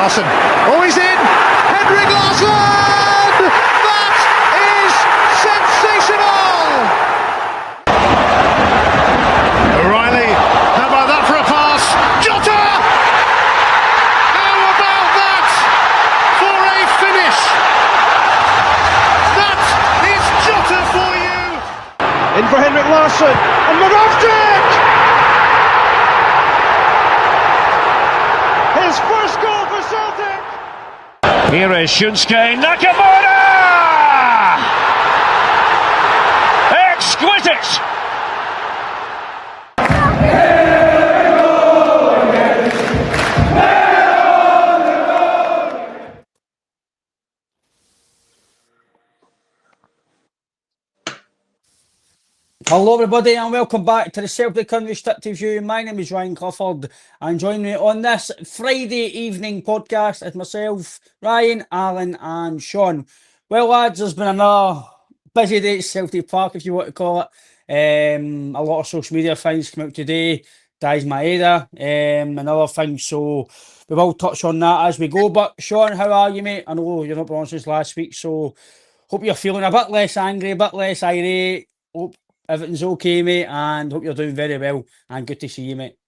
Larsson. Oh, he's in! Henrik Larsson! That is sensational! O'Reilly, how about that for a pass? Jota! How about that for a finish? That is Jota for you! In for Henrik Larsson, and Rodgers! His first goal for Celtic! Here is Shunsuke Nakamura! Exquisite! Hello everybody and welcome back to the Celtic Unrestricted View. My name is Ryan Clifford and joining me on this Friday evening podcast is myself, Ryan, Alan and Shaun. Well lads, there's been another busy day at Celtic Park, if you want to call it. A lot of social media things come out today, Dazien Maeda and other things, so we will touch on that as we go. But Shaun, how are you, mate? I know you're not been on since last week, so hope you're feeling a bit less angry, a bit less irate. Hope everything's okay, mate, and hope you're doing very well, and good to see you, mate.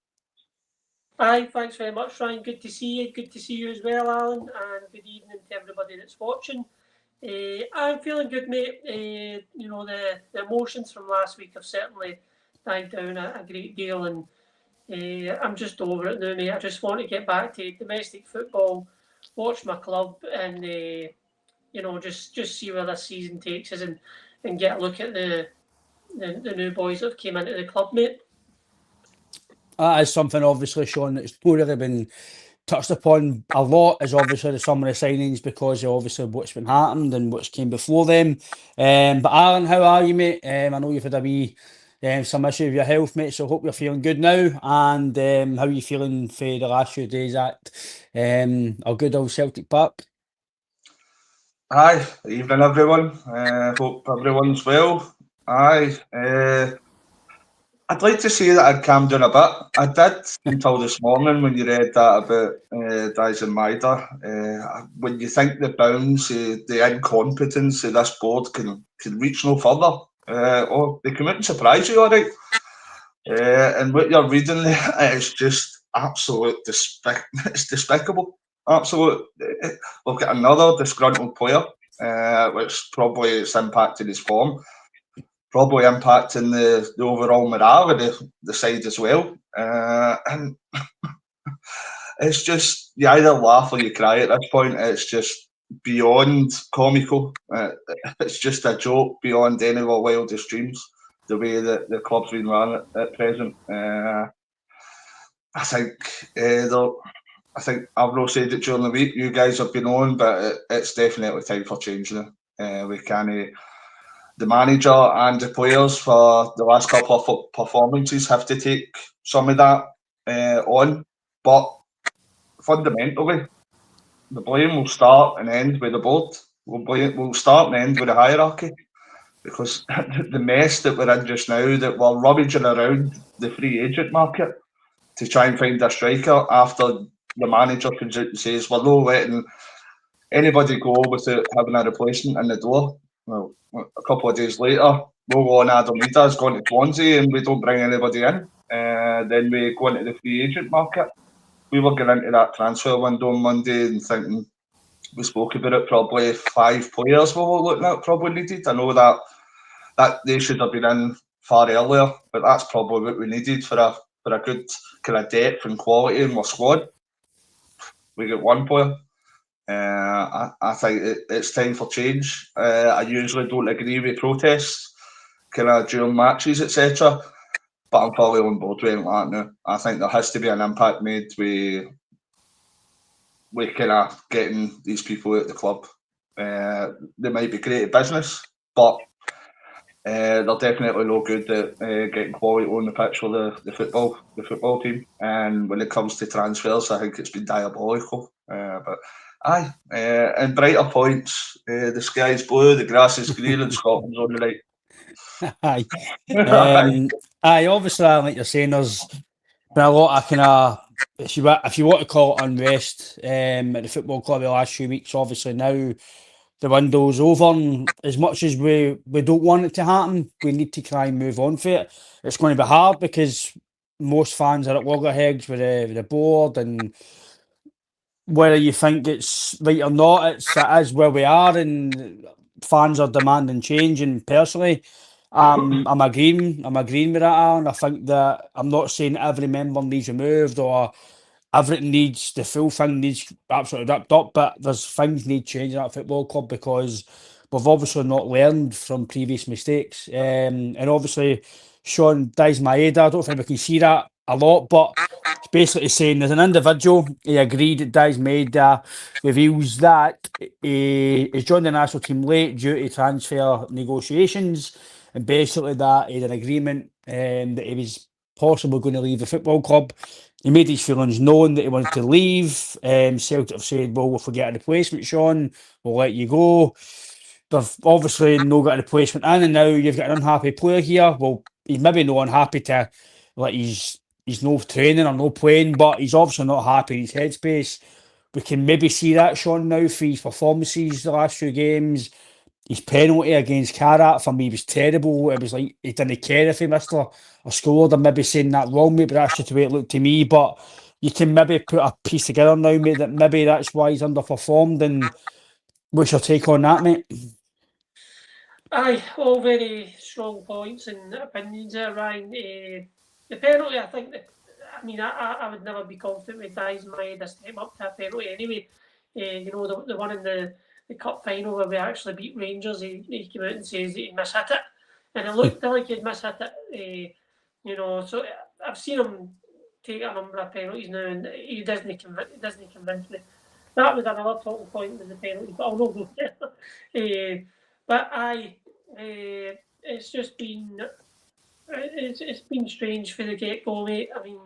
Aye, thanks very much, Ryan. Good to see you. Good to see you as well, Alan, and good evening to everybody that's watching. I'm feeling good, mate. You know, the emotions from last week have certainly died down a great deal, and I'm just over it now, mate. I just want to get back to domestic football, watch my club, and you know, just see where this season takes us, and get a look at the new boys that came into the club, mate. That is something, obviously, Shaun, that's really been touched upon a lot, is obviously some of the signings, because of obviously what's been happened and what's came before them. But Alan, how are you, mate? I know you've had a wee some issue with your health, mate, so hope you're feeling good now. And how are you feeling for the last few days at our good old Celtic Park? Hi, evening everyone. Hope everyone's well. Aye, I'd like to say that I'd calmed down a bit. I did until this morning when you read that about Dazien Maeda. When you think the bounds, the incompetence of this board can reach no further, they come out and surprise you, all right. And what you're reading there is just absolute it's despicable. Absolute. Look at another disgruntled player, which probably is impacting his form. Probably impacting the overall morale of the side as well. And it's just, you either laugh or you cry at this point. It's just beyond comical. It's just a joke beyond any of our wildest dreams, the way that the club's been run at present. I think I've not said it during the week, you guys have been on, but it's definitely time for change now. We can't... The manager and the players for the last couple of performances have to take some of that on. But fundamentally, the blame will start and end with the board. We'll start and end with the hierarchy. Because the mess that we're in just now, that we're rummaging around the free agent market to try and find a striker after the manager comes out and says, we're not letting anybody go without having a replacement in the door. Well, a couple of days later, Ryan Alan has gone to Swansea and we don't bring anybody in. Then we go into the free agent market. We were going into that transfer window on Monday and thinking, we spoke about it, probably 5 players we were looking at probably needed. I know that they should have been in far earlier, but that's probably what we needed for a good kind of depth and quality in our squad. We got 1 player. I think it's time for change. I usually don't agree with protests, kind of during matches, etc. But I'm probably on board with that now. I think there has to be an impact made with kind of getting these people out of the club. They might be great at business, but they're definitely no good at getting quality on the pitch for the football team. And when it comes to transfers, I think it's been diabolical. But aye, and brighter points. The sky's blue, the grass is green, and Scotland's on the right. Aye. Aye, obviously, like you're saying, there's been a lot of kind of, if you want to call it unrest at the football club the last few weeks. Obviously now the window's over, and as much as we don't want it to happen, we need to try and move on for it. It's going to be hard because most fans are at loggerheads with the board, and whether you think it's right or not, it is where we are, and fans are demanding change. And personally, I'm agreeing with that, Alan. I think that I'm not saying every member needs removed or everything needs, the full thing needs absolutely ripped up, but there's things need changing at football club because we've obviously not learned from previous mistakes. And obviously, Shaun, Dazien Maeda, I don't think we can see that a lot, but it's basically saying as an individual, he agreed that Dazien Maeda reveals that he joined the national team late due to transfer negotiations, and basically that he had an agreement that he was possibly going to leave the football club. He made his feelings known that he wanted to leave. Celtic have said, well, if we get a replacement, Shaun, we'll let you go. They've obviously no got a replacement in, and now you've got an unhappy player here. Well, he's maybe not unhappy to, like, he's no training or no playing, but he's obviously not happy in his headspace. We can maybe see that, Shaun, now for his performances the last few games. His penalty against Karat for me was terrible. It was like he didn't care if he missed or scored. I'm maybe saying that wrong, mate, but that's just the way it looked to me. But you can maybe put a piece together now, mate, that maybe that's why he's underperformed. And what's your take on that, mate? Aye, all very strong points and opinions there, Ryan. The penalty, I think that, I mean, I would never be confident with Dazien Maeda step up to a penalty anyway. You know, the one in the cup final where we actually beat Rangers, he came out and says that he mishit it, and it looked like he'd mishit it. You know, so I've seen him take a number of penalties now, and he doesn't convince me. That was another talking point with the penalty, but I'll not go there. But it's just been it's been strange for the get-go, mate. I mean,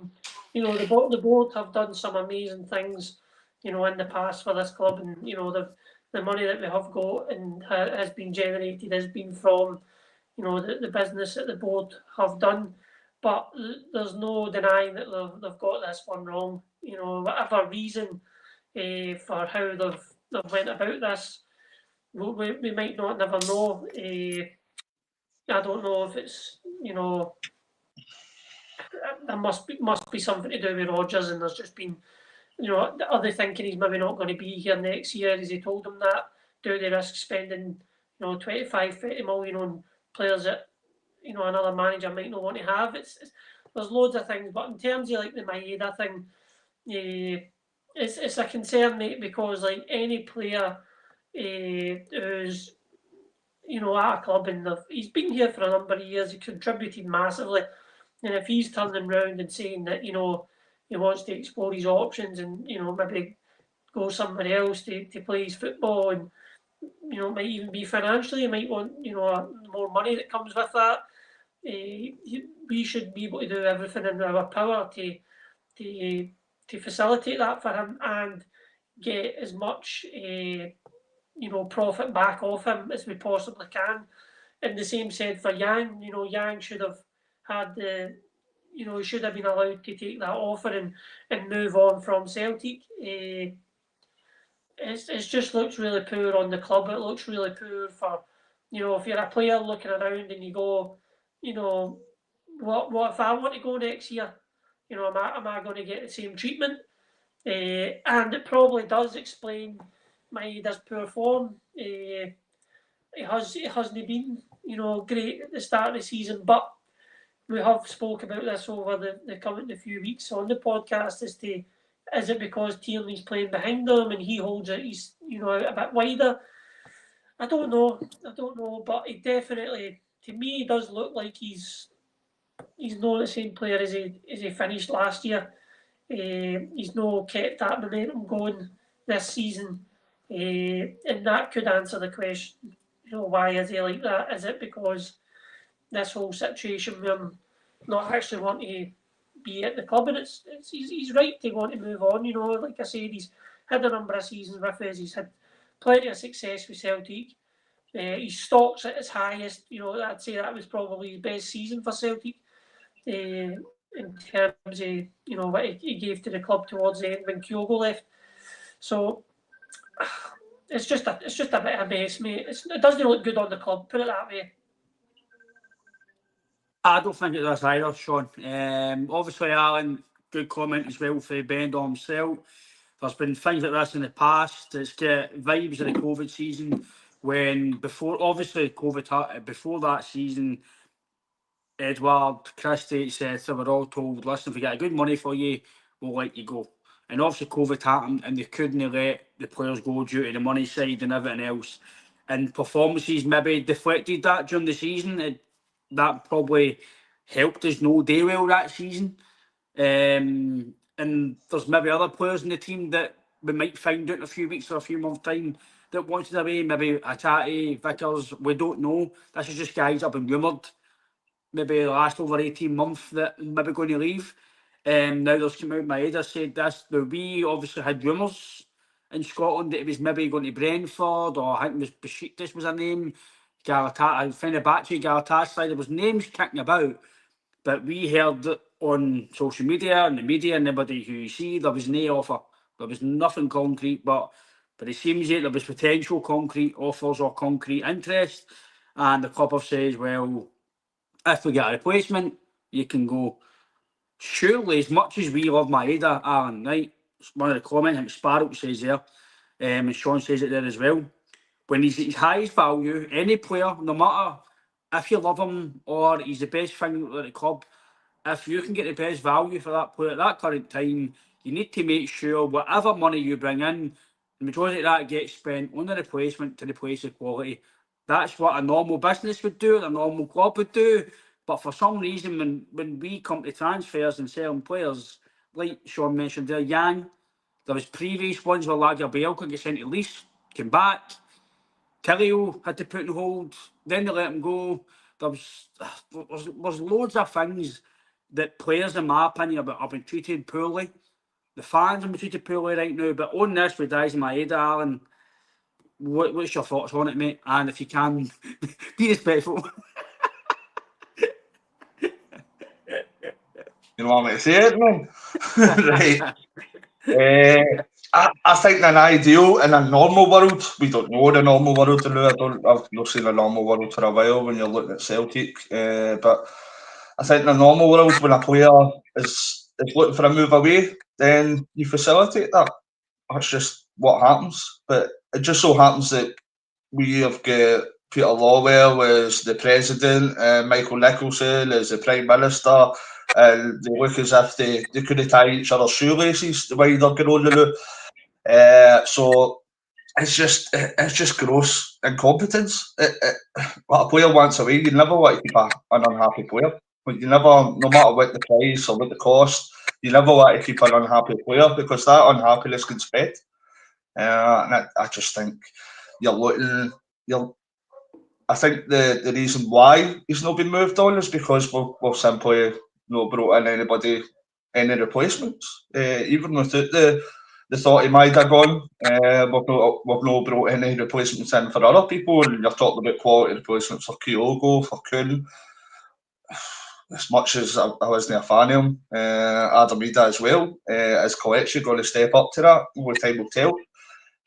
you know, the board have done some amazing things, you know, in the past for this club, and you know the money that we have got and has been generated has been from, you know, the business that the board have done. But there's no denying that they've got this one wrong. You know, whatever reason for how they've went about this, we might not never know. I don't know if it's, you know, there must be something to do with Rodgers, and there's just been, you know, are they thinking he's maybe not going to be here next year? Has he told them that? Do they risk spending, you know, 25, 30 million on players that, you know, another manager might not want to have? There's loads of things, but in terms of like the Maeda thing, it's a concern, mate, because like any player who's, you know, at a club and he's been here for a number of years, he contributed massively, and if he's turning round and saying that, you know, he wants to explore his options and, you know, maybe go somewhere else to play his football, and, you know, might even be financially, he might want, you know, more money that comes with that. We should be able to do everything in our power to facilitate that for him and get as much you know, profit back off him as we possibly can. And the same said for Yang. You know, Yang should have had the, you know, he should have been allowed to take that offer and move on from Celtic. It just looks really poor on the club. It looks really poor for, you know, if you're a player looking around and you go, you know, what if I want to go next year? You know, am I going to get the same treatment? And it probably does explain Maeda's poor form. It hasn't been, you know, great at the start of the season, but we have spoke about this over the coming few weeks on the podcast as to, is it because Tierney's playing behind him and he holds it, he's, you know, out a bit wider? I don't know, but he definitely, to me, does look like he's not the same player as he finished last year. He's not kept that momentum going this season. And that could answer the question, you know, why is he like that? Is it because this whole situation with him not actually want to be at the club? And he's right to want to move on, you know. Like I said, he's had a number of seasons with us, he's had plenty of success with Celtic. His stock's at his highest, you know. I'd say that was probably his best season for Celtic. And in terms of what he gave to the club towards the end when Kyogo left. So it's just a bit of a mess, mate. It doesn't look good on the club. Put it that way. I don't think it does either, Sean. Obviously, Alan, good comment as well for Bendo himself. There's been things like this in the past. It's got vibes of the COVID season when before that season, Edward Christie said they were all told, listen, if we get good money for you, we'll let you go. And obviously COVID happened and they couldn't let the players go due to the money side and everything else. And performances maybe deflected that during the season. That probably helped us no day well that season. And there's maybe other players in the team that we might find out in a few weeks or a few months' time that wanted away. Maybe Atati, Vickers, we don't know. This is just guys that have been rumoured maybe the last over 18 months that maybe going to leave. Now there's come out, Maeda said this. Now we obviously had rumours in Scotland that it was maybe going to Brentford, or I think it was Besiktas was a name. I found it back to Galatasaray. There was names kicking about, but we heard on social media and the media and everybody who you see, there was no offer. There was nothing concrete, but it seems that there was potential concrete offers or concrete interest, and the club have said, well, if we get a replacement, you can go. Surely, as much as we love Maeda, Alan, right? One of the comments, I think Sparrow says there, and Sean says it there as well. When he's at his highest value, any player, no matter if you love him or he's the best thing at the club, if you can get the best value for that player at that current time, you need to make sure whatever money you bring in, the majority of that gets spent on the replacement to replace the quality. That's what a normal business would do, a normal club would do. But for some reason, when we come to transfers and selling players, like Sean mentioned there, Yang, there was previous ones where Lagerbielke could get sent to lease, came back. Tillio had to put on hold, then they let him go. There's loads of things that players, in my opinion, have been treated poorly. The fans have been treated poorly right now. But on this with Dazien Maeda, Alan, what's your thoughts on it, mate? And if you can, be respectful. You don't want me to say it, man? Right. I think in an ideal, in a normal world, we don't know the normal world. I've not seen a normal world for a while when you're looking at Celtic. But I think in a normal world, when a player is looking for a move away, then you facilitate that. That's just what happens. But it just so happens that we have got Peter Lawwell as the president, Michael Nicholson as the Prime Minister, and they look as if they could have tied each other's shoelaces the way they're going on the loo. So it's just gross incompetence. What a player wants away, you never want to keep an unhappy player. You never, no matter what the price or what the cost, you never want to keep an unhappy player because that unhappiness can spread. And I just think I think the reason why he's not been moved on is because we've simply not brought in any replacements. Even without the thought he might have gone, we've not brought any replacements in for other people. And you're talking about quality replacements for Kyogo, for Kuhn. As much as I wasn't a fan of him, Adam Maeda as well, is Kelechi going to step up to that? Only time will tell.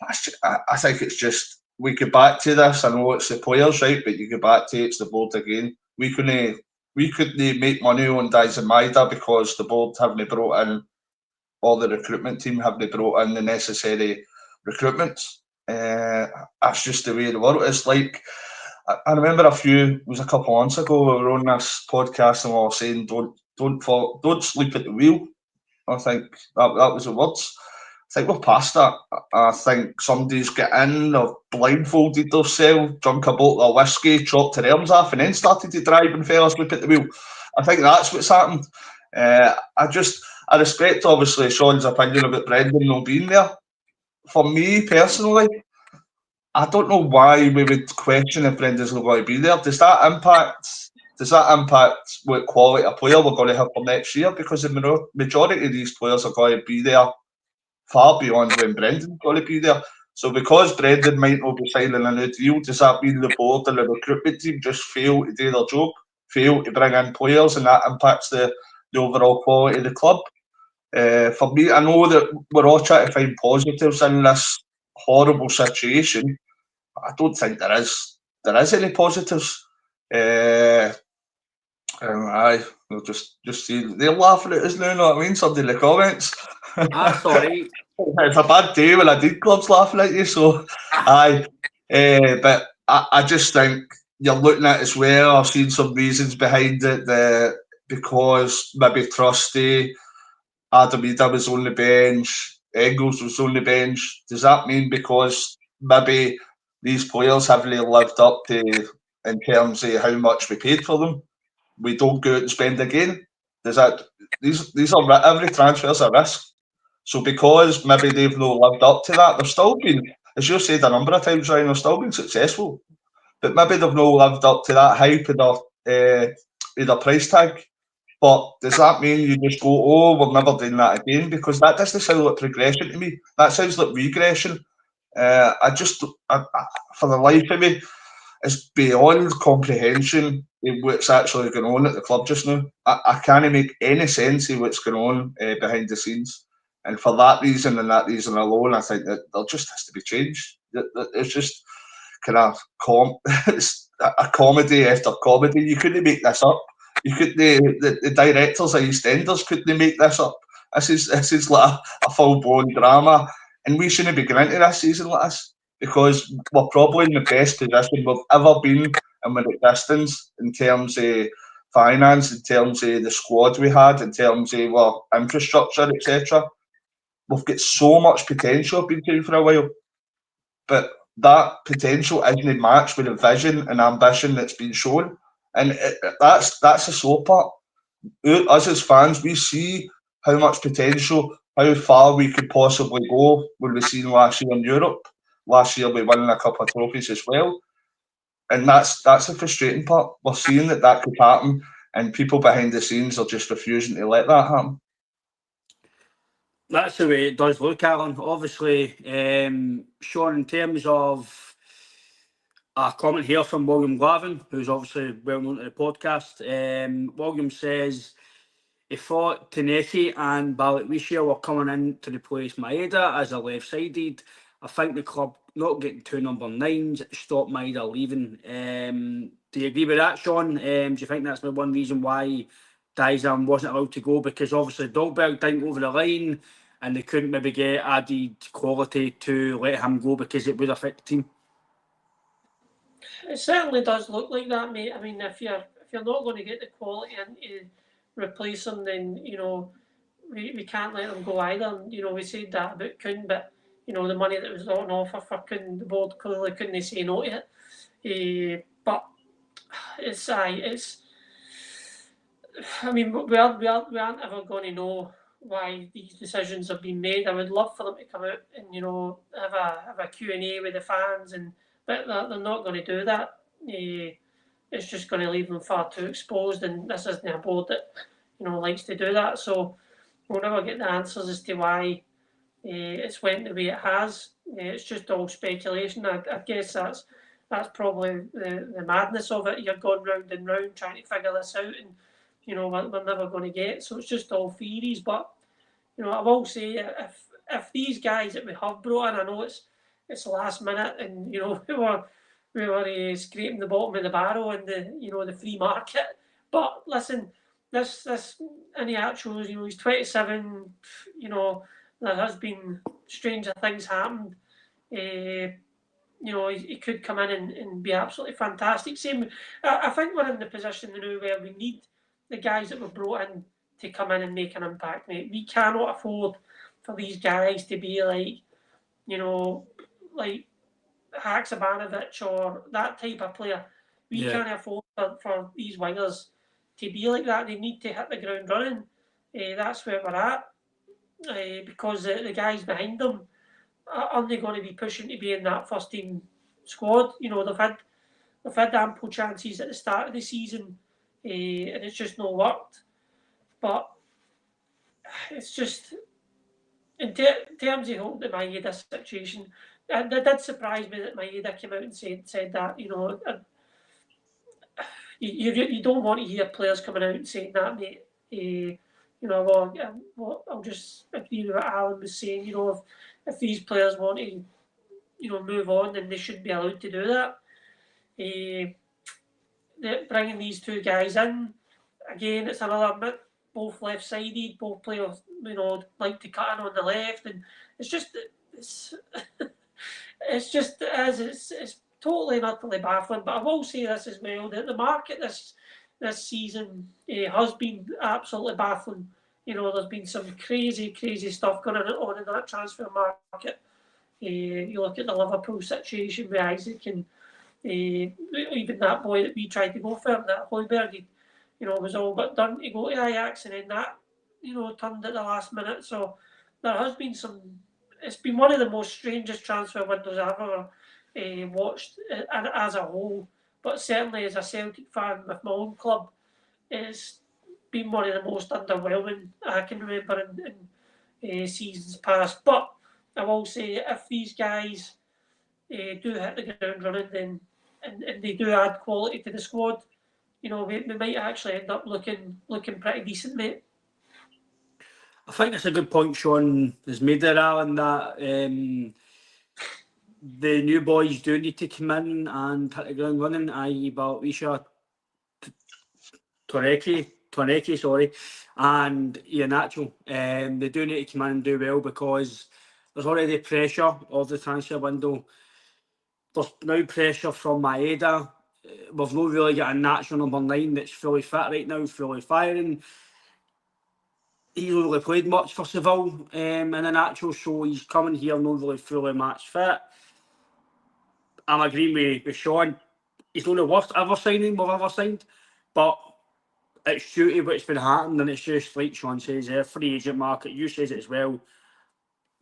I think it's just, we go back to this. I know it's the players, right? But you go back to it's the board again. We couldn't make money on Dazien Maeda because the board haven't brought in, or the recruitment team haven't brought in the necessary recruitments. That's just the way the world is. Like, I remember it was a couple of months ago, we were on this podcast and we were saying, don't sleep at the wheel. I think that was the words. I think we're past that. I think somebody's got in, they've blindfolded themselves, drunk a bottle of whiskey, chopped their arms off, and then started to drive and fell asleep at the wheel. I think that's what's happened. I respect, obviously, Sean's opinion about Brendan not being there. For me, personally, I don't know why we would question if Brendan's not going to be there. Does that impact what quality of player we're going to have for next year? Because the majority of these players are going to be there far beyond when Brendan's going to be there. So because Brendan might not be signing a new deal, does that mean the board and the recruitment team just fail to do their job, fail to bring in players, and that impacts the the overall quality of the club. For me, I know that we're all trying to find positives in this horrible situation. I don't think there is any positives. Aye, we'll just see. They're laughing at us now, know what I mean? Somebody in the comments. That's all right. It's a bad day when I did clubs laughing at you, so aye. But I just think you're looking at it as well. I've seen some reasons behind it, because maybe Trusty, Adam Maeda was on the bench, Engels was on the bench. Does that mean because maybe these players haven't really lived up to, in terms of how much we paid for them, we don't go out and spend again? Does that, these are, every transfer's a risk. So because maybe they've not lived up to that, they've still been, as you've said a number of times, Ryan, they've still been successful. But maybe they've not lived up to that hype of their price tag. But does that mean you just go, oh, we're never doing that again? Because that doesn't sound like progression to me. That sounds like regression. I for the life of me, it's beyond comprehension what's actually going on at the club just now. I can't make any sense of what's going on behind the scenes. And for that reason and that reason alone, I think that there just has to be change. It's just kind of it's a comedy after comedy. You couldn't make this up. You couldn't. The directors of EastEnders couldn't make this up. This is like a full blown drama, and we shouldn't be going into this season like this, because we're probably in the best position we've ever been in our existence in terms of finance, in terms of the squad we had, in terms of our infrastructure, etc. We've got so much potential been doing for a while, but that potential isn't matched with the vision and ambition that's been shown, and that's the sore part. Us as fans, we see how much potential, how far we could possibly go when we seen last year in Europe. Last year we won a couple of trophies as well, and that's the frustrating part. We're seeing that could happen, and people behind the scenes are just refusing to let that happen. That's the way it does look, Alan. Obviously, Shaun, in terms of a comment here from William Glavin, who's obviously well known to the podcast. William says he thought Taneki and Balikwisha were coming in to replace Maeda as a left-sided. I think the club not getting 2 number 9s stopped Maeda leaving. Do you agree with that, Shaun? Do you think that's the one reason why Dazien wasn't allowed to go? Because obviously Dolberg didn't go over the line, and they couldn't maybe get added quality to let him go because it would affect the team. It certainly does look like that, mate. I mean, if you're not going to get the quality in to replace him, then we can't let them go either. We said that about Kuhn, but the money that was on offer for Kuhn, the board clearly couldn't say no to it. But it's. I mean, we aren't ever going to know why these decisions have been made. I would love for them to come out and have a Q&A with the fans, but they're not going to do that. It's just going to leave them far too exposed, and this isn't a board that likes to do that. So we'll never get the answers as to why it's went the way it has. It's just all speculation. I guess that's probably the madness of it. You're going round and round trying to figure this out, and we're never going to get. So it's just all theories. But I will say, if these guys that we have brought in, I know it's last minute, and we were scraping the bottom of the barrel in the free market. But listen, this Iniacho, he's 27. There has been stranger things happened. He could come in and be absolutely fantastic. Same, I think we're in the position now where we need the guys that were brought in to come in and make an impact, mate. We cannot afford for these guys to be like Haksabanovic or that type of player. We can't afford for these wingers to be like that. They need to hit the ground running. That's where we're at. Because the guys behind them aren't going to be pushing to be in that first team squad. They've had ample chances at the start of the season, and it's just not worked. But it's just in terms of the Maeda situation, it did surprise me that Maeda came out and said that. You don't want to hear players coming out and saying that, mate. I'll just agree with what Alan was saying. If these players want to, move on, then they should be allowed to do that. Bringing these two guys in, again, it's another both left-sided, both players, like to cut in on the left, and it's just it's totally and utterly baffling. But I will say this as well, that the market this season has been absolutely baffling. There's been some crazy stuff going on in that transfer market. You look at the Liverpool situation with Isaac, and even that boy that we tried to go for, that Højbjerg, was all but done to go to Ajax, and then that, turned at the last minute. So there has been it's been one of the most strangest transfer windows I've ever watched as a whole. But certainly as a Celtic fan with my own club, it's been one of the most underwhelming I can remember in seasons past. But I will say, if these guys do hit the ground running, then and they do add quality to the squad, we might actually end up looking pretty decent, mate. I think it's a good point Shaun has made there, Alan, that the new boys do need to come in and hit the ground running, i.e. Baltisha, Torneke, and Iheanacho. They do need to come in and do well, because there's already pressure of the transfer window. There's now pressure from Maeda. We've not really got a natural number 9 that's fully fit right now, fully firing. He's not really played much for Seville in a natural, so he's coming here not really fully match fit. I'm agreeing with Shaun. He's not the worst ever signing we've ever signed, but it's due to what's been happening, and it's just like Shaun says, free agent market. You says it as well.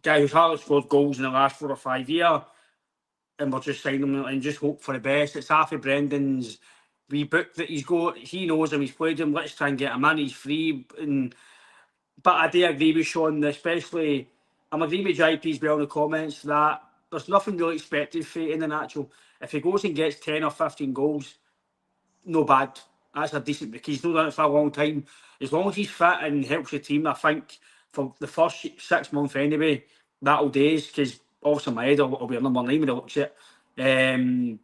Guy who's hardly scored goals in the last 4 or 5 years, and we're just signing him and just hope for the best. It's half of Brendan's wee book that he's got. He knows him, he's played him. Let's try and get him in. He's free. But I do agree with Shaun, especially I'm agreeing with JP as well in the comments that there's nothing really expected for in the natural. If he goes and gets 10 or 15 goals, no bad. That's a decent, because he's not done it for a long time. As long as he's fit and helps the team, I think for the first 6 months anyway, that'll do, because obviously Maeda will be a number 9 when he looks at it.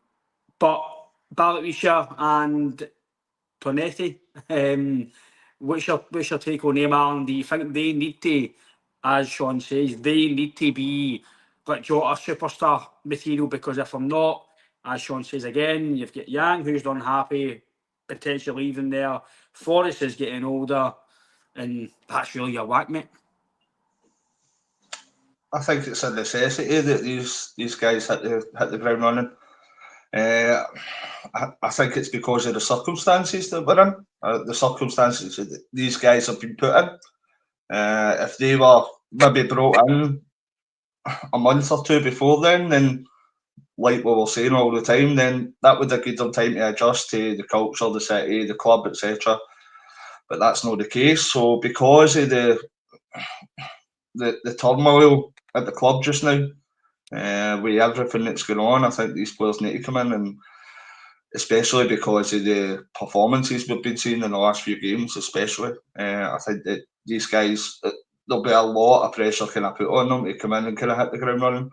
But Baltisha and Torneke, what's your take on them, Alan? Do you think they need to, as Shaun says, they need to be like Jota superstar material? Because if I'm not, as Shaun says again, you've got Yang, who's unhappy, potentially leaving there. Forrest is getting older, and that's really your whack, mate. I think it's a necessity that these guys hit the ground running. I think it's because of the circumstances that we're in, the circumstances that these guys have been put in. If they were maybe brought in a month or two before then like we were saying all the time, then that would have given them time to adjust to the culture, the city, the club, etc. But that's not the case. So because of the turmoil at the club just now, with everything that's going on, I think these players need to come in, and especially because of the performances we've been seeing in the last few games, especially. I think that these guys, there'll be a lot of pressure kind of put on them to come in and kind of hit the ground running.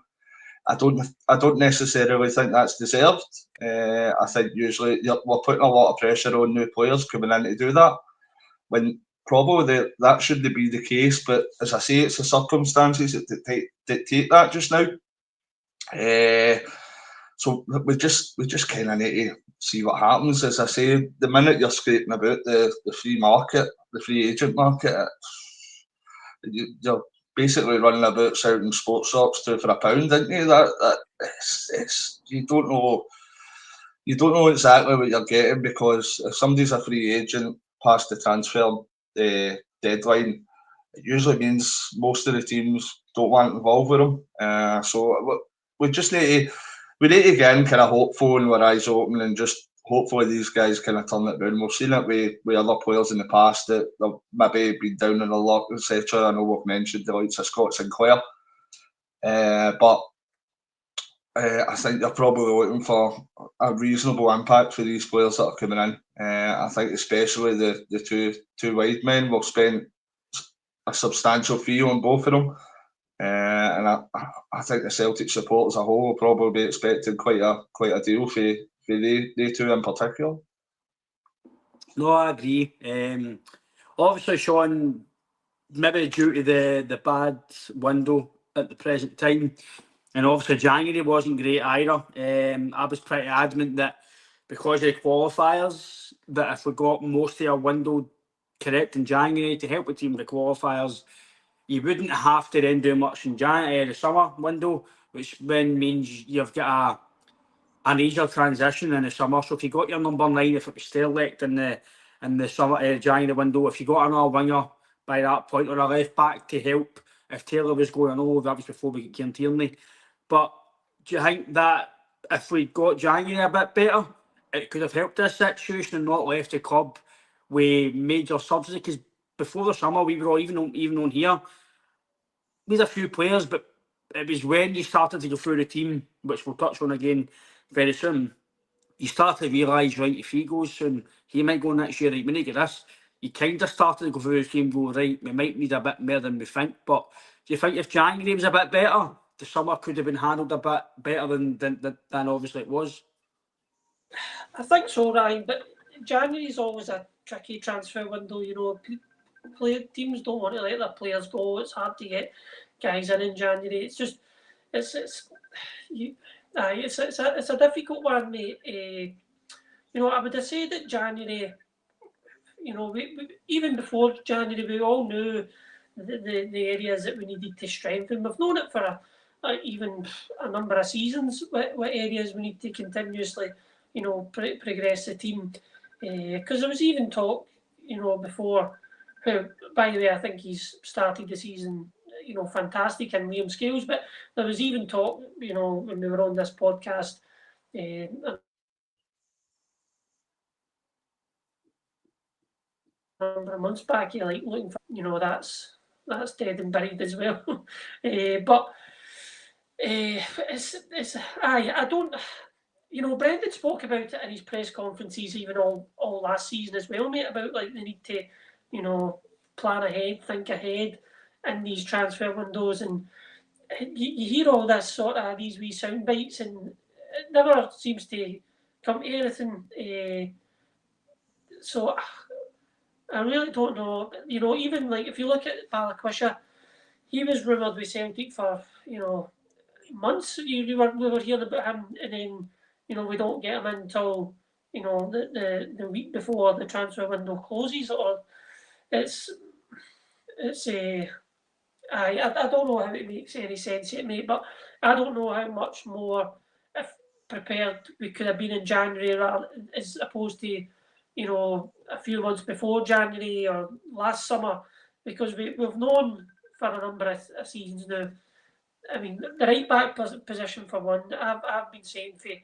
I don't necessarily think that's deserved. I think usually we're putting a lot of pressure on new players coming in to do that, when probably that shouldn't be the case. But as I say, it's the circumstances that dictate that just now. So we just kind of need to see what happens. As I say, the minute you're scraping about the free market, the free agent market, you're basically running about shouting sports shops 2 for £1, didn't you? You don't know exactly what you're getting, because if somebody's a free agent past the transfer deadline, it usually means most of the teams don't want involved with them. So we just need to get in kind of hopeful and with eyes open, and just hopefully these guys kind of turn it around. We've seen it with other players in the past that they've maybe been down in the luck, etc. I know we've mentioned the likes of Scott Sinclair, but I think they're probably looking for a reasonable impact for these players that are coming in. I think especially the two wide men will spend a substantial fee on both of them. And I think the Celtic support as a whole will probably be expecting quite a deal for they two in particular. No, I agree. Obviously, Shaun, maybe due to the bad window at the present time, and obviously January wasn't great either. I was pretty adamant that because of the qualifiers, that if we got most of our window correct in January to help the team with the qualifiers, you wouldn't have to then do much in January, the summer window, which then means you've got an easier transition in the summer. So if you got your number 9, if it was still elect in the summer January window, if you got another winger by that point or a left back to help if Taylor was going, I know that was before we got Kieran Tierney, but do you think that if we got January a bit better, it could have helped this situation and not left the club with major subsidy? Because before the summer, we were all, even on here, there's a few players, but it was when you started to go through the team, which we'll touch on again very soon, you start to realise, right, if he goes soon, he might go next year, right, we need to get this. You kind of started to go through the team and go, right, we might need a bit more than we think. But do you think if January was a bit better, the summer could have been handled a bit better than obviously it was? I think so, Ryan, but January is always a tricky transfer window. You know, teams don't want to let their players go. It's hard to get guys in January. It's just, it's a difficult one, mate. You know, I would have said that January, you know, we even before January, we all knew the areas that we needed to strengthen. We've known it for even a number of seasons, what areas we need to continuously, you know, progress the team. Because there was even talk, you know, before, by the way, I think he's started the season, you know, fantastic in Liam Scales, but there was even talk, you know, when we were on this podcast, a number of months back, you're like looking for, you know, that's dead and buried as well. But I don't, you know, Brendan spoke about it in his press conferences even all last season as well, mate, about like the need to, you know, plan ahead, think ahead in these transfer windows, and you hear all this sort of these wee sound bites, and it never seems to come to anything. So I really don't know. You know, even like if you look at Balikwisha, he was rumoured with Celtic for, you know, months. We were hearing about him, and then, you know, we don't get him until, you know, the week before the transfer window closes. Or it's I don't know how it makes any sense yet, mate. But I don't know how much more if prepared we could have been in January as opposed to, you know, a few months before January or last summer, because we've known for a number of seasons now. I mean, the right back position for one, I've been saying for, you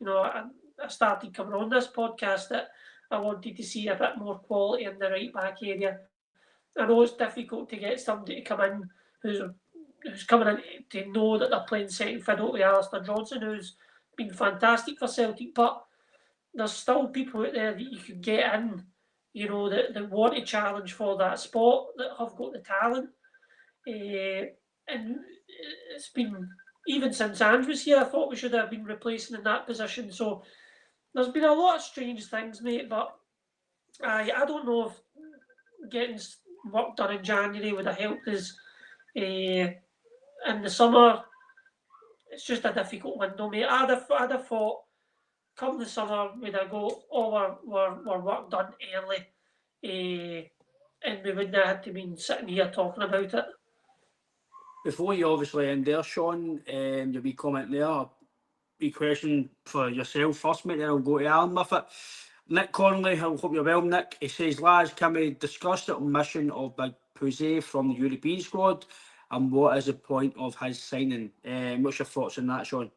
know, I started coming on this podcast that I wanted to see a bit more quality in the right back area. I know it's difficult to get somebody to come in who's coming in to know that they're playing second fiddle to Alistair Johnson, who's been fantastic for Celtic, but there's still people out there that you could get in, you know, that want to challenge for that spot, that have got the talent. And it's been, even since Ange was here, I thought we should have been replacing in that position. So there's been a lot of strange things, mate, but I don't know if getting work done in January would have helped us in the summer. It's just a difficult window, mate. I'd have thought come the summer we'd have got all our work done early, and we wouldn't have had to be sitting here talking about it. Before you obviously end there, Shaun, your wee comment there, wee question for yourself first, mate, then I'll go to Alan with it. Nick Connolly, I hope you're well, Nick. He says, lads, can we discuss the omission of Big Puzé from the European squad, and what is the point of his signing? What's your thoughts on that, Shaun?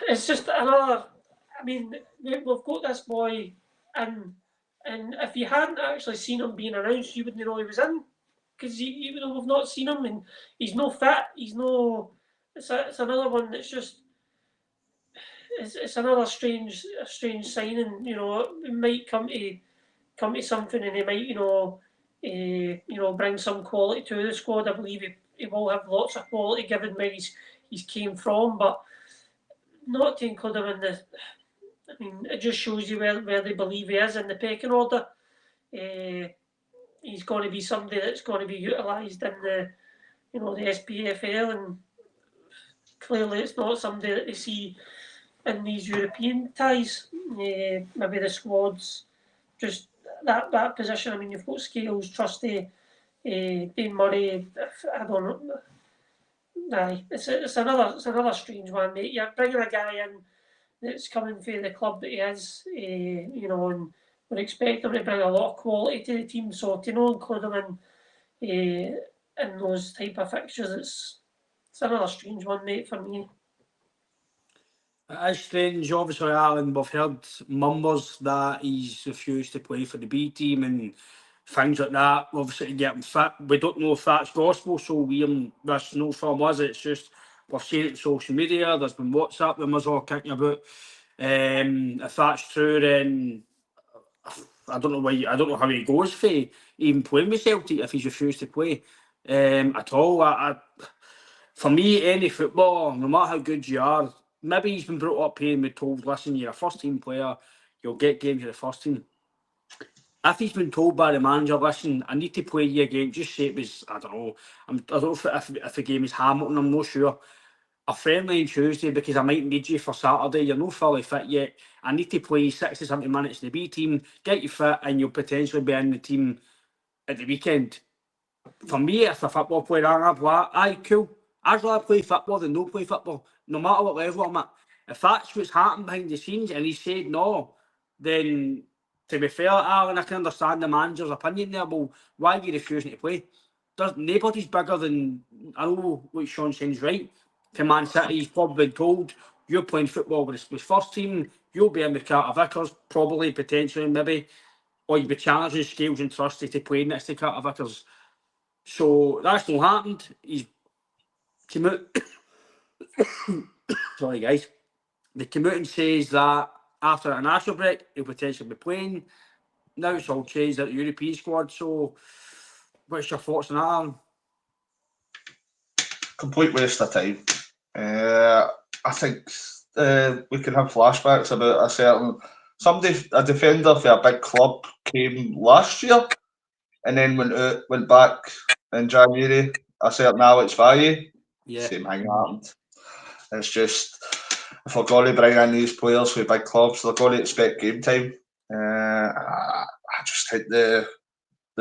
It's just another, I mean, we've got this boy in, and if you hadn't actually seen him being announced, you wouldn't know he was in, because we've not seen him, and he's no fit, he's no, it's another one that's just it's another strange signing. It might come to something, and he might bring some quality to the squad. I believe he will have lots of quality given where he's came from, but not to include him in the. I mean, it just shows you where they believe he is in the pecking order. He's going to be somebody that's going to be utilised in the SPFL, and clearly it's not somebody that they see in these European ties. Maybe the squad's just that position. I mean, you've got Scales, Trusty, Dane Murray. I don't know. Aye, it's another strange one, mate. You're bringing a guy in that's coming for the club that he is, and would expect him to bring a lot of quality to the team. So to not include him in those type of fixtures, it's another strange one, mate, for me. It is strange, obviously, Alan. We've heard murmurs that he's refused to play for the B team and things like that, obviously, to get him fit. We don't know if that's gospel, so there's no firm was it. It's just we've seen it on social media. There's been WhatsApp rumours all kicking about. If that's true, then I don't know how he goes for even playing with Celtic if he's refused to play at all. For me, any footballer, no matter how good you are, maybe he's been brought up here and been told, listen, you're a first team player, you'll get games with the first team. If he's been told by the manager, listen, I need to play you again, just say it was, I don't know, I don't know if the game is Hamilton, I'm not sure. A friendly on Tuesday because I might need you for Saturday, you're not fully fit yet. I need to play 60, 70 minutes in the B team, get you fit, and you'll potentially be in the team at the weekend. For me, if a football player, I'm like, aye, cool. I'd rather play football than no play football, no matter what level I'm at. If that's what's happened behind the scenes and he said no, then to be fair, Alan, I can understand the manager's opinion there. Well, why are you refusing to play? Nobody's bigger than, I know what Sean's saying is right. To Man City, he's probably been told, you're playing football with first team, you'll be in with Carter Vickers, probably, potentially, maybe, or you'll be challenging Scales and Trusty to play next to Carter Vickers. So that's not happened. He's come out. Sorry, guys. They come out and says that after a national break, he'll potentially be playing. Now it's all changed at the European squad. So, what's your thoughts on that, Alan? Complete waste of time. I think we can have flashbacks about a defender for a big club came last year and then went back in January. A certain Alex Valle, same thing happened. It's just, if we're going to bring in these players for big clubs, they're going to expect game time. I just think the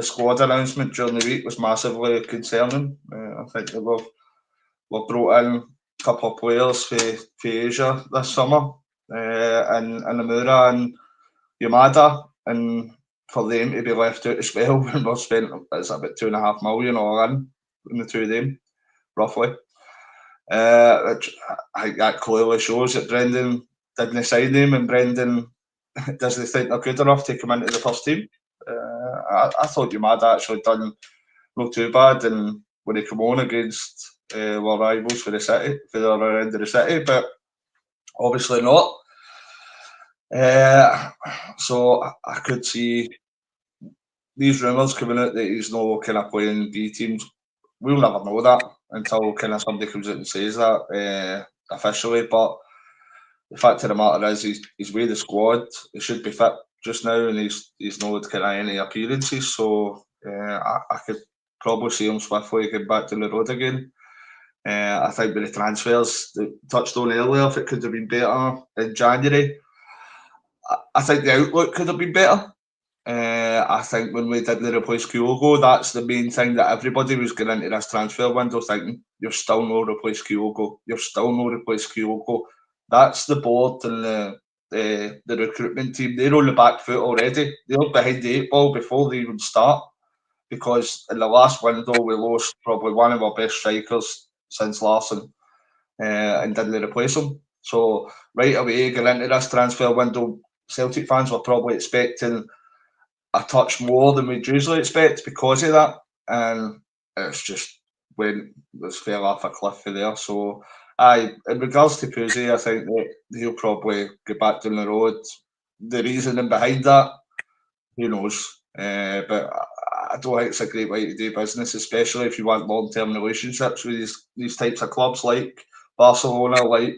squad announcement during the week was massively concerning. I think that we've brought in a couple of players for Asia this summer, and Namura and Yamada, and for them to be left out as well when we've spent, it's about $2.5 million all in the two of them, roughly. Which I think that clearly shows that Brendan didn't sign them, and Brendan doesn't think they're good enough to come into the first team. I thought Yamada actually done not too bad, and when he came on against our rivals for the city, for the other end of the city, but obviously not. So I could see these rumours coming out that he's no kind of playing B teams. We'll never know that until kind of somebody comes out and says that officially. But the fact of the matter is, he's with the squad. He should be fit just now, and he's not kind of any appearances. So I could probably see him swiftly get back to the road again. I think with the transfers that touched on earlier, if it could have been better in January, I think the outlook could have been better. I think when we didn't replace Kyogo, that's the main thing that everybody was going into this transfer window thinking, you're still not replace Kyogo, you're still not replace Kyogo. That's the board and the recruitment team. They're on the back foot already. They're behind the 8 ball before they even start, because in the last window we lost probably one of our best strikers since Larson, and didn't replace him. So right away, going into this transfer window, Celtic fans were probably expecting a touch more than we'd usually expect because of that, and it's just fell off a cliff for there. So Aye, in regards to Puzzi, I think that he'll probably get back down the road. The reasoning behind that, who knows? But I don't think it's a great way to do business, especially if you want long-term relationships with these types of clubs like Barcelona, like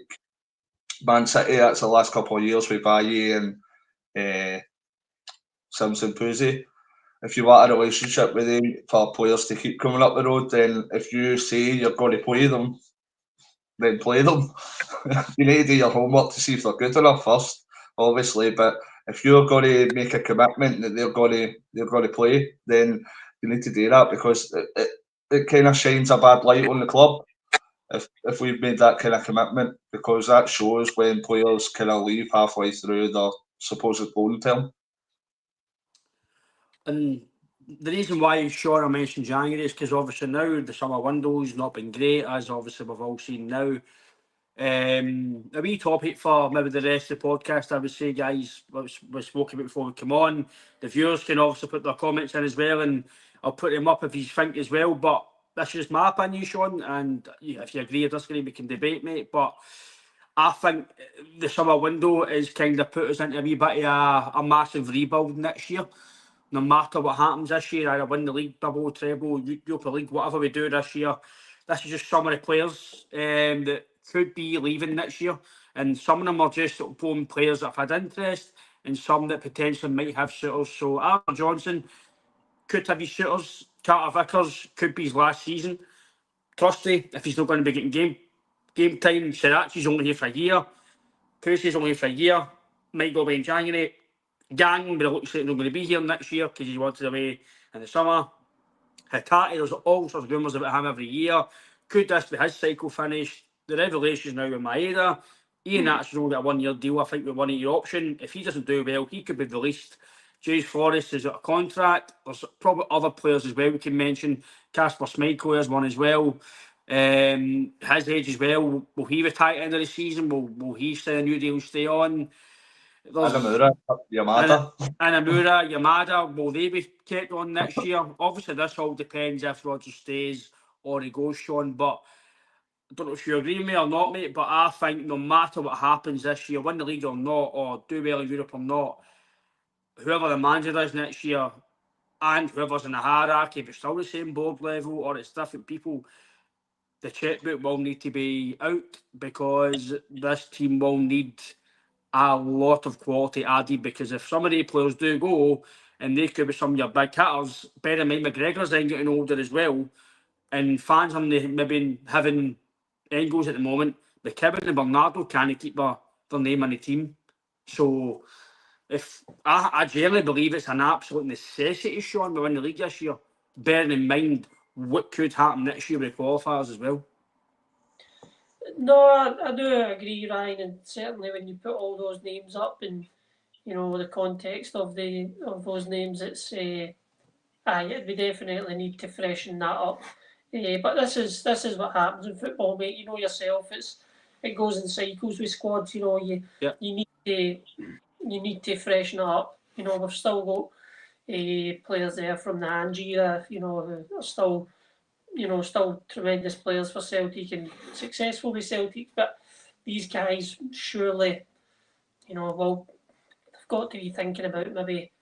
Man City. That's the last couple of years with Bailly and Simpson Puzzi. If you want a relationship with them for players to keep coming up the road, then if you say you're going to play them, then play them. You need to do your homework to see if they're good enough first, obviously. But if you're going to make a commitment that they're going to play, then you need to do that, because it kind of shines a bad light on the club if we've made that kind of commitment, because that shows when players kind of leave halfway through their supposed loan term. And the reason why, Sean, I mentioned January is because obviously now the summer window's not been great, as obviously we've all seen now. A wee topic for maybe the rest of the podcast, I would say, guys, we spoke about before we come on. The viewers can obviously put their comments in as well, and I'll put them up if you think as well. But that's just my opinion, Sean, and if you agree or disagree, we can debate, mate. But I think the summer window is kind of put us into a wee bit of a massive rebuild next year. No matter what happens this year, either win the league, double, treble, Europa League, whatever we do this year, this is just some of the players that could be leaving next year. And some of them are just born players that have had interest, and some that potentially might have suitors. So Arthur Johnson could have his suitors. Carter Vickers could be his last season. Trusty, if he's not going to be getting game time. Sirachi's only here for a year. Pusey's only here for a year. Might go away in January. Gang, but it looks like they're not going to be here next year because he wanted away in the summer. Hitati, there's all sorts of rumours about him every year. Could this be his cycle finished? The revelation now with Maeda. Ian Atkinson's only got a 1 year deal, I think, with 1 year option. If he doesn't do well, he could be released. James Forrest is out of contract. There's probably other players as well we can mention. Kasper Schmeichel is one as well. His age as well. Will he retire at the end of the season? Will he sign a new deal and stay on? Anamura, Yamada. Anamura, Yamada, will they be kept on next year? Obviously, this all depends if Rodgers stays or he goes, Sean. But I don't know if you agree with me or not, mate, but I think no matter what happens this year, win the league or not, or do well in Europe or not, whoever the manager is next year and whoever's in the hierarchy, if it's still the same board level or it's different people, the checkbook will need to be out, because this team will need a lot of quality added, because if some of the players do go, and they could be some of your big hitters, bear in mind McGregor's then getting older as well, and fans are maybe having end goals at the moment. The Kevin and Bernardo can't keep their name in the team. So if I generally believe it's an absolute necessity, Sean, to win the league this year, bearing in mind what could happen next year with qualifiers as well. No, I do agree, Ryan, and certainly when you put all those names up and the context of those names, it's we definitely need to freshen that up. But this is what happens in football, mate. You know yourself, it goes in cycles with squads. You need to freshen it up. We've still got players there from the Ange era, who are still tremendous players for Celtic and successful with Celtic. But these guys surely, they've got to be thinking about maybe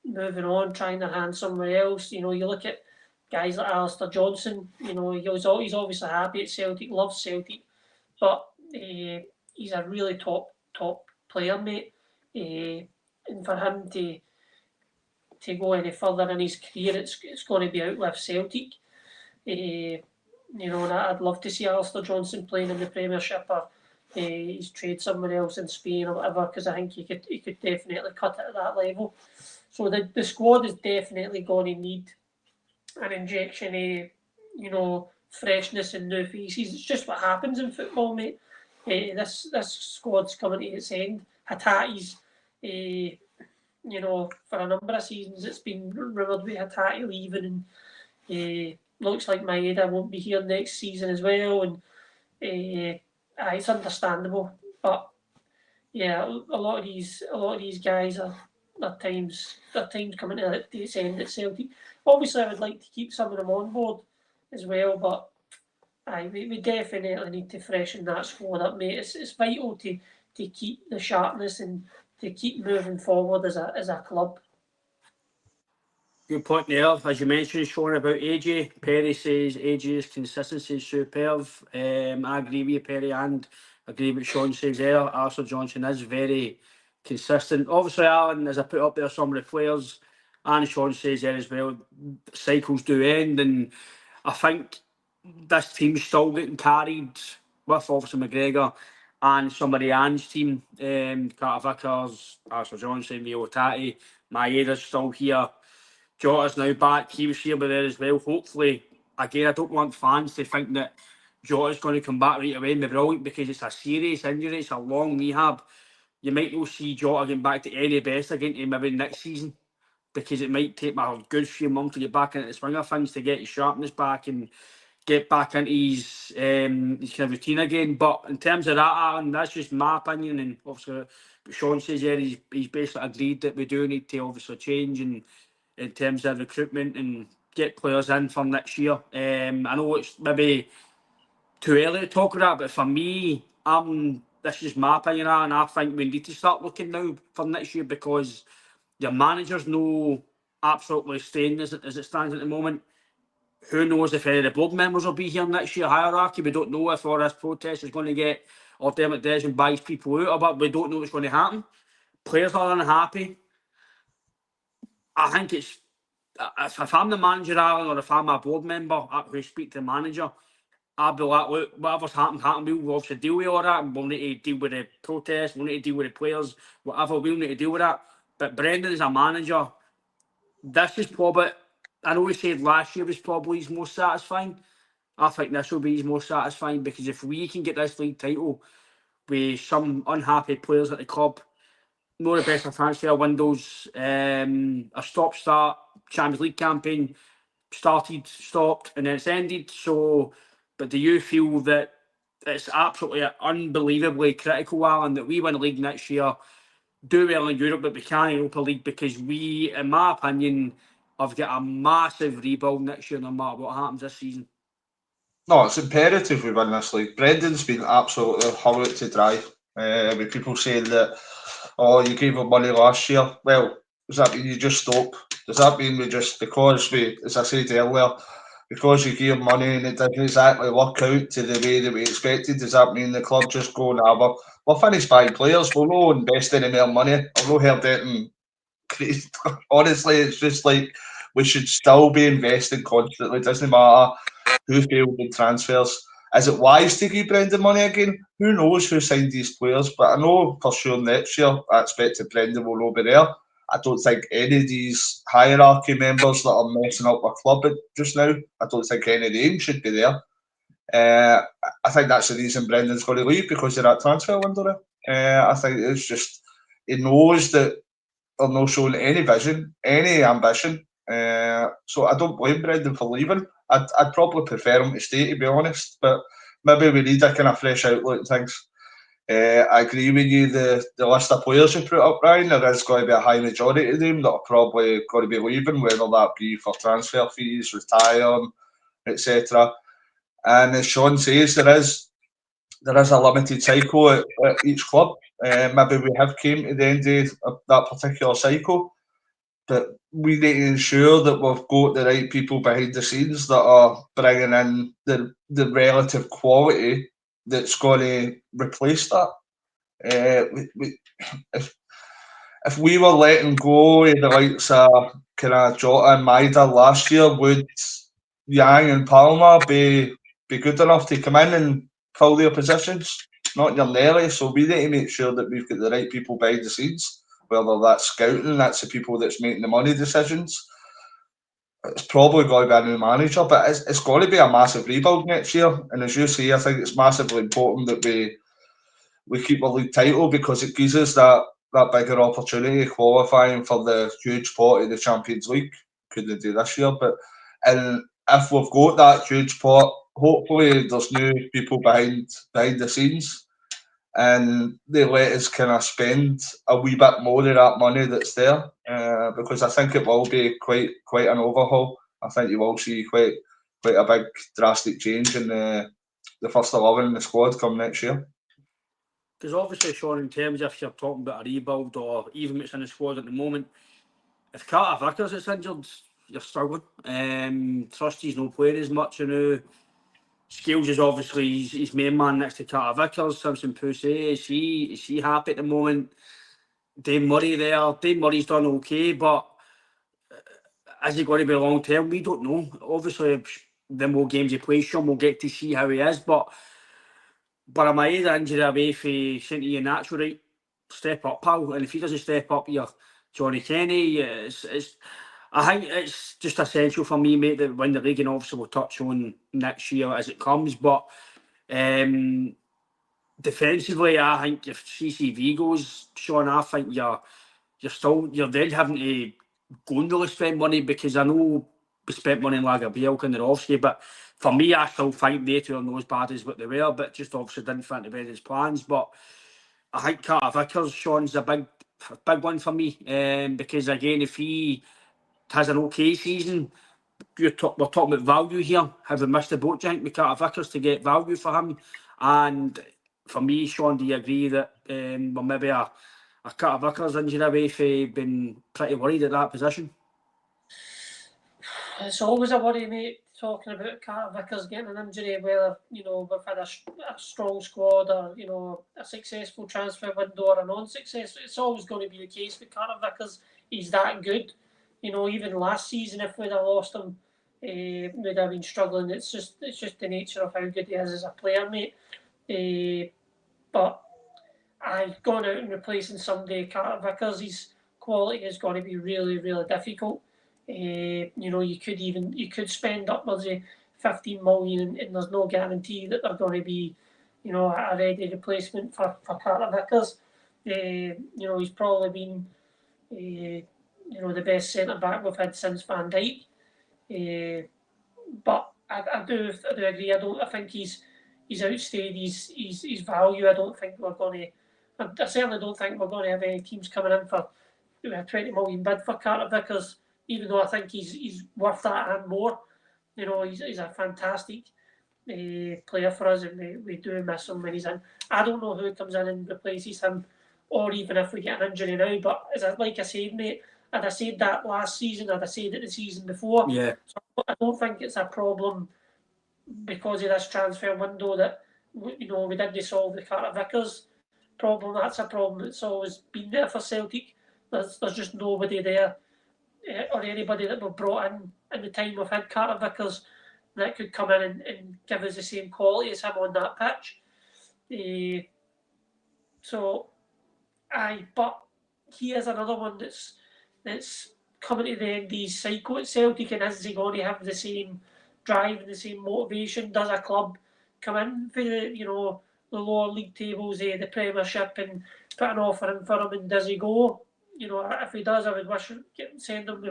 moving on, trying their hand somewhere else. You look at guys like Alistair Johnson. He's obviously happy at Celtic, loves Celtic, but he's a really top player, mate. And for him to go any further in his career, it's going to be outlive Celtic. And I'd love to see Alistair Johnson playing in the Premiership, or he's trade somewhere else in Spain or whatever, because I think he could definitely cut it at that level. So the squad is definitely going to need an injection of freshness and new faces. It's just what happens in football, mate. This squad's coming to its end. Hitati's, for a number of seasons it's been rumoured with Hitati leaving, and looks like Maeda won't be here next season as well, and it's understandable. But yeah, a lot of these guys are their time's coming to its end at Celtic. Obviously, I would like to keep some of them on board as well, but we definitely need to freshen that squad up, mate. It's vital to keep the sharpness and to keep moving forward as a club. Good point there. As you mentioned, Sean, about AJ. Perry says AJ's consistency is superb. I agree with you, Perry, and agree with Sean says there. Arthur Johnson is very consistent. Obviously, Alan, as I put up there, some of the players, and Sean says there as well, cycles do end, and I think this team's still getting carried with obviously McGregor and some of the Ange team, Carter Vickers, Arthur Johnson, Mio Tati, Maeda's still here. Jota's now back. He was here by there as well. Hopefully, again, I don't want fans to think that Jota's going to come back right away and be brilliant because it's a serious injury. It's a long rehab. You might not see Jota getting back to any best again to maybe next season because it might take a good few months to get back into the swing of things to get his sharpness back and get back into his kind of routine again. But in terms of that, Alan, that's just my opinion. And obviously, Sean says here he's basically agreed that we do need to obviously change and in terms of recruitment and get players in for next year. I know it's maybe too early to talk about that, but for me, this is my opinion, and I think we need to start looking now for next year because your managers know absolutely staying as it stands at the moment. Who knows if any of the board members will be here next year? Hierarchy. We don't know if all this protest is going to get or Dermot Desmond buys people out, but we don't know what's going to happen. Players are unhappy. I think it's if I'm the manager, Alan, or if I'm a board member who speak to the manager, I'll be like, look, whatever's happened. We'll obviously deal with all that, and we'll need to deal with the protests, we'll need to deal with the players, whatever, we'll need to deal with that. But Brendan as a manager, this is probably, I know he said last year was probably his most satisfying. I think this will be his most satisfying because if we can get this league title with some unhappy players at the club, no the best of transfer windows, a stop-start Champions League campaign started, stopped, and then it's ended. So, but do you feel that it's absolutely unbelievably critical, Alan, that we win the league next year, do well in Europe, but we can't Europa League because we, in my opinion, have got a massive rebuild next year no matter what happens this season? No, it's imperative we win this league. Brendan's been absolutely heroic to drive. With people saying that, oh, you gave him money last year. Well, does that mean you just stop? Does that mean we just, because we, as I said earlier, because you gave money and it didn't exactly work out to the way that we expected, does that mean the club just go, nah, we'll finish buying players, we'll not invest any more money, I've not heard anything crazy. Honestly, it's just like we should still be investing constantly. It doesn't matter who failed in transfers. Is it wise to give Brendan money again? Who knows who signed these players? But I know for sure next year, I expect that Brendan will not be there. I don't think any of these hierarchy members that are messing up our club just now, I don't think any of them should be there. I think that's the reason Brendan's going to leave, because of that transfer window. I think it's just, he knows that they're not showing any vision, any ambition. So I don't blame Brendan for leaving. I'd probably prefer him to stay, to be honest, but maybe we need a kind of fresh outlook and things. I agree with you, the list of players you put up, Ryan, there is going to be a high majority of them that are probably going to be leaving, whether that be for transfer fees, retiring, etc. And as Sean says, there is a limited cycle at each club. Maybe we have came to the end of that particular cycle, but we need to ensure that we've got the right people behind the scenes that are bringing in the relative quality that's going to replace that. If we were letting go of the likes of kind of Jota and Maeda last year, would Yang and Palmer be good enough to come in and fill their positions? Not nearly. So we need to make sure that we've got the right people behind the scenes, whether that's scouting, that's the people that's making the money decisions. It's probably going to be a new manager, but it's going to be a massive rebuild next year. And as you say, I think it's massively important that we keep a league title, because it gives us that bigger opportunity qualifying for the huge pot of the Champions League. Couldn't do this year, but and if we've got that huge pot, hopefully there's new people behind the scenes, and they let us kind of spend a wee bit more of that money that's there, because I think it will be quite an overhaul. I think you will see quite quite a big drastic change in the first 11 in the squad come next year. Because obviously, Sean, in terms of if you're talking about a rebuild or even what's in the squad at the moment, if Carter Vickers is injured, you're struggling. Trusty's not playing as much, you know. Scales is obviously his main man next to Carter Vickers. Simpson Poussey, is he happy at the moment? Dane Murray there. Dane Murray's done okay, but is he going to be long term? We don't know. Obviously, the more games he plays, Sean, we'll get to see how he is. But Maeda injury away for St. Ian, that's right. Step up, pal. And if he doesn't step up, you're Johnny Kenny. I think it's just essential for me, mate, that win the league, and obviously we'll touch on next year as it comes. But defensively, I think if CCV goes, Sean, I think you're then having to go and really spend money, because I know we spent money in Lagerbielke and Nerowski, but for me, I still think they two are not as bad as what they were, but just obviously didn't fit into Brendan's plans. But I think Carter Vickers, Sean's a big one for me, because again, if he has an okay season, we're talking about value here. Have we missed the boat, do you think, with Carter Vickers to get value for him? And for me, Sean, do you agree that we're maybe a Carter Vickers injury away for being pretty worried at that position? It's always a worry, mate, talking about Carter Vickers getting an injury, whether, you know, we've had a strong squad or, you know, a successful transfer window or a non-successful. It's always going to be the case with Carter Vickers. He's that good. You know, even last season, if we'd have lost him, we'd have been struggling. It's just the nature of how good he is as a player, mate. But going out and replacing somebody, Carter Vickers, his quality is going to be really, really difficult. You know, you could spend upwards of 15 million, and there's no guarantee that they're going to be, you know, a ready replacement for Carter Vickers. You know, he's probably been, you know, the best centre back we've had since Van Dijk. But I do agree. I think he's outstayed his value. I don't think we're going to. I certainly don't think we're going to have any teams coming in for a 20 million bid for Carter Vickers, even though I think he's worth that and more. You know, he's a fantastic player for us, and we do miss him when he's in. I don't know who comes in and replaces him, or even if we get an injury now. But like I said, mate, I'd have said that last season, I'd have said it the season before. Yeah. So I don't think it's a problem because of this transfer window that, you know, we didn't solve the Carter Vickers problem. That's a problem that's always been there for Celtic. There's just nobody there, or anybody that we've brought in the time we've had Carter Vickers that could come in and give us the same quality as him on that pitch. But he is another one that's coming to the end of his cycle at Celtic, and is he going to have the same drive and the same motivation? Does a club come in for the lower league tables, the Premiership, and put an offer in for him, and does he go? You know, if he does, I would send him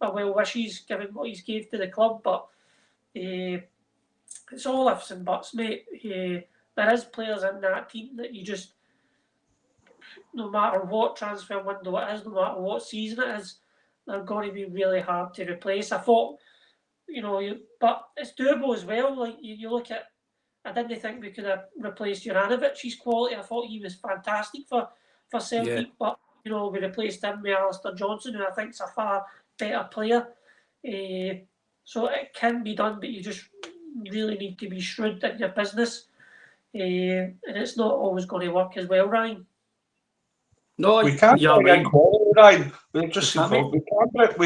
my well wishes, given what he's gave to the club. But it's all ifs and buts, mate. There is players in that team that you just, no matter what transfer window it is, no matter what season it is, they're going to be really hard to replace. I thought, but it's doable as well. Like you look at, I didn't think we could have replaced Juranovic's quality. I thought he was fantastic for Celtic, but we replaced him with Alistair Johnson, who I think is a far better player. So it can be done, but you just really need to be shrewd in your business, and it's not always going to work as well, Ryan. No, we can bring in quality, Ryan. We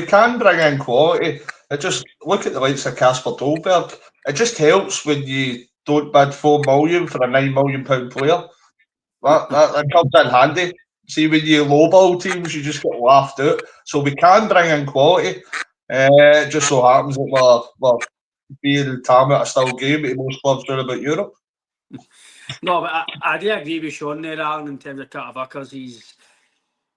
can bring in quality. Just look at the likes of Casper Dolberg. It just helps when you don't bid $4 million for a £9 million player. That comes in handy. See, when you lowball teams, you just get laughed out. So we can bring in quality. It just so happens that we're being retirement a still game at most clubs down about Europe. No, but I do agree with Sean there, Alan, in terms of Carter Vickers.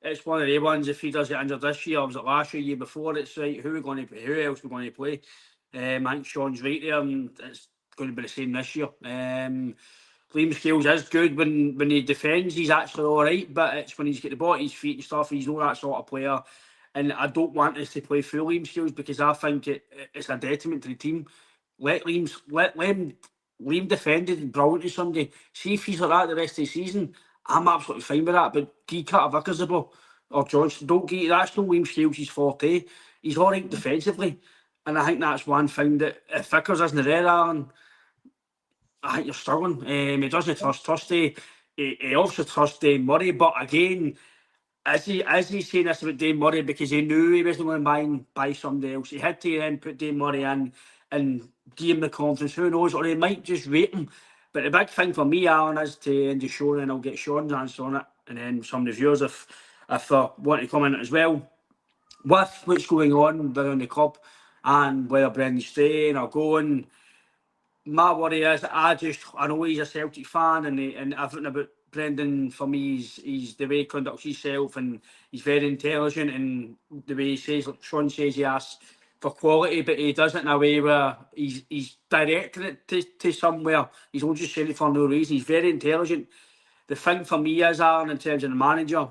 It's one of the ones, if he does get injured this year, or was it last year before, it's right, who else we're going to play? I think Sean's right there, and it's going to be the same this year. Liam Scales is good when he defends, he's actually alright, but it's when he's got the ball at his feet and stuff, he's not that sort of player. And I don't want us to play through Liam Scales, because I think it's a detriment to the team let Liam defended brilliant to somebody. See if he's like that the rest of the season, I'm absolutely fine with that. But give Carter Vickers the ball or Johnson. Don't get that's no Liam Scales' forte. He's all right defensively, and I think that's one thing that if Vickers isn't there, Alan, I think you're struggling. He doesn't trust Trusty. He also trusts Dane Murray, but again, is he saying this about Dane Murray because he knew he wasn't going to buy somebody else? He had to then put Dane Murray in and give him the confidence. Who knows? Or he might just rate him. But the big thing for me, Alan, is to end the show, and I'll get Sean's answer on it, and then some of the viewers if they want to comment as well. With what's going on around the club and whether Brendan's staying or going, my worry is I know he's a Celtic fan and everything about Brendan for me he's the way he conducts himself and he's very intelligent and the way he says, like Sean says, he asks for quality, but he does it in a way where he's directing it to somewhere. He's not just saying it for no reason. He's very intelligent. The thing for me is, Aaron, in terms of the manager,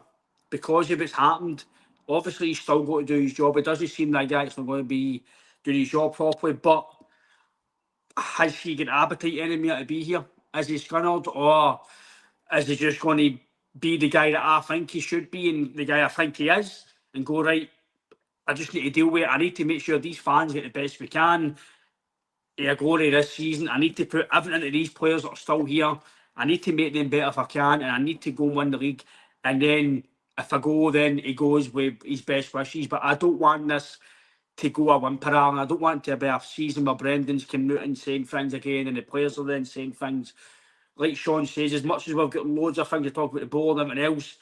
because of what's happened, obviously he's still got to do his job. It doesn't seem like that's not going to be doing his job properly, but has he got appetite anymore to be here? Is he scunnered, or is he just going to be the guy that I think he should be and the guy I think he is and go, right, I just need to deal with it. I need to make sure these fans get the best we can. Yeah, glory this season. I need to put everything into these players that are still here. I need to make them better if I can, and I need to go and win the league. And then if I go, then he goes with his best wishes. But I don't want this to go a whimper, Alan. I don't want to be a season where Brendan's coming out and saying things again, and the players are then saying things. Like Sean says, as much as we've got loads of things to talk about the board and everything else,